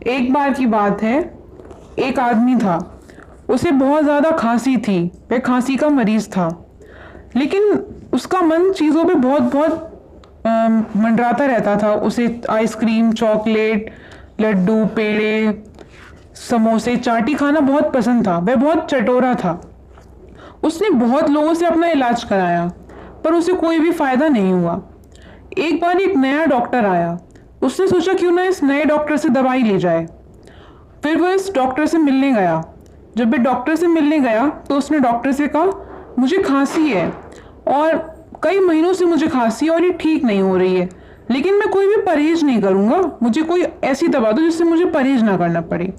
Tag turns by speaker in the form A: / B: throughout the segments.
A: एक बार की बात है, एक आदमी था। उसे बहुत ज़्यादा खांसी थी। वह खांसी का मरीज था, लेकिन उसका मन चीज़ों पे बहुत बहुत मंडराता रहता था। उसे आइसक्रीम, चॉकलेट, लड्डू, पेड़े, समोसे, चाटी खाना बहुत पसंद था। वह बहुत चटोरा था। उसने बहुत लोगों से अपना इलाज कराया, पर उसे कोई भी फायदा नहीं हुआ। एक बार एक नया डॉक्टर आया। उसने सोचा क्यों ना इस नए डॉक्टर से दवाई ले जाए। फिर वह इस डॉक्टर से मिलने गया। जब वह डॉक्टर से मिलने गया तो उसने डॉक्टर से कहा, मुझे खांसी है और कई महीनों से मुझे खांसी और ये ठीक नहीं हो रही है, लेकिन मैं कोई भी परहेज नहीं करूंगा। मुझे कोई ऐसी दवा दो जिससे मुझे परहेज ना करना पड़े।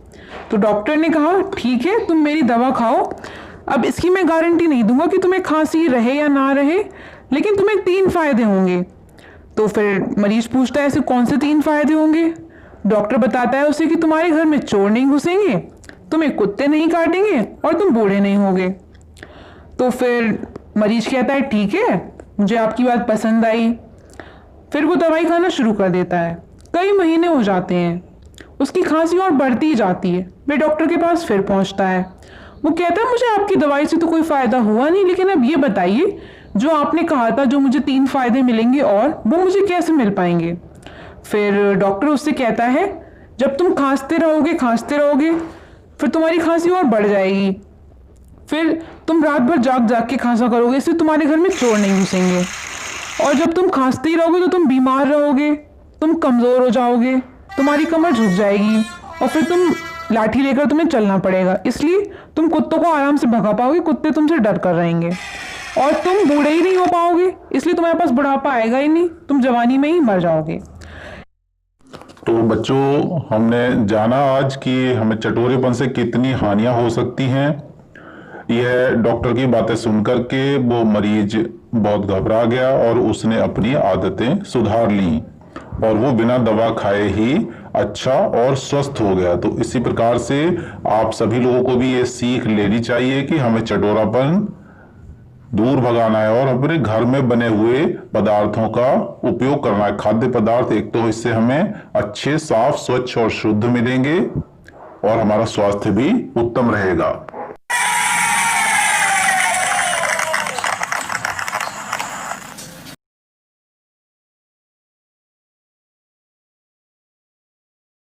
A: तो डॉक्टर ने कहा, ठीक है, तुम मेरी दवा खाओ। अब इसकी मैं गारंटी नहीं दूंगा कि तुम्हें खांसी रहे या ना रहे, लेकिन तुम्हें 3 फायदे होंगे। तो फिर मरीज पूछता है, ऐसे कौन से 3 फायदे होंगे? डॉक्टर बताता है उसे कि तुम्हारे घर में चोर नहीं घुसेंगे, तुम्हें कुत्ते नहीं काटेंगे और तुम बूढ़े नहीं होगे। तो फिर मरीज कहता है, ठीक है, मुझे आपकी बात पसंद आई। फिर वो दवाई खाना शुरू कर देता है। कई महीने हो जाते हैं, उसकी खांसी और बढ़ती ही जाती है। वह डॉक्टर के पास फिर पहुंचता है। वो कहता है, मुझे आपकी दवाई से तो कोई फायदा हुआ नहीं, लेकिन अब ये बताइए, जो आपने कहा था जो मुझे 3 फायदे मिलेंगे और वो मुझे कैसे मिल पाएंगे? फिर डॉक्टर उससे कहता है, जब तुम खांसते रहोगे फिर तुम्हारी खांसी और बढ़ जाएगी। फिर तुम रात भर जाग जाग के खांसा करोगे, इससे तुम्हारे घर में चोर नहीं घुसेंगे। और जब तुम खांसते ही रहोगे तो तुम बीमार रहोगे, तुम कमज़ोर हो जाओगे, तुम्हारी कमर झुक जाएगी और फिर तुम लाठी लेकर तुम्हें चलना पड़ेगा। इसलिए तुम कुत्तों को आराम से भगा पाओगे, कुत्ते तुमसे डर कर रहेंगे। और तुम बूढ़े ही नहीं हो पाओगे, इसलिए तुम्हारे पास बुढ़ापा आएगा ही नहीं, तुम जवानी में ही मर जाओगे।
B: तो बच्चों, हमने जाना आज कि हमें चटोरेपन से कितनी हानियां हो सकती हैं। यह डॉक्टर की बातें सुनकर के वो मरीज बहुत घबरा गया और उसने अपनी आदतें सुधार ली और वो बिना दवा खाए ही अच्छा और स्वस्थ हो गया। तो इसी प्रकार से आप सभी लोगों को भी ये सीख लेनी चाहिए कि हमें चटोरापन दूर भगाना है और अपने घर में बने हुए पदार्थों का उपयोग करना है। खाद्य पदार्थ एक तो इससे हमें अच्छे, साफ, स्वच्छ और शुद्ध मिलेंगे और हमारा स्वास्थ्य भी उत्तम रहेगा।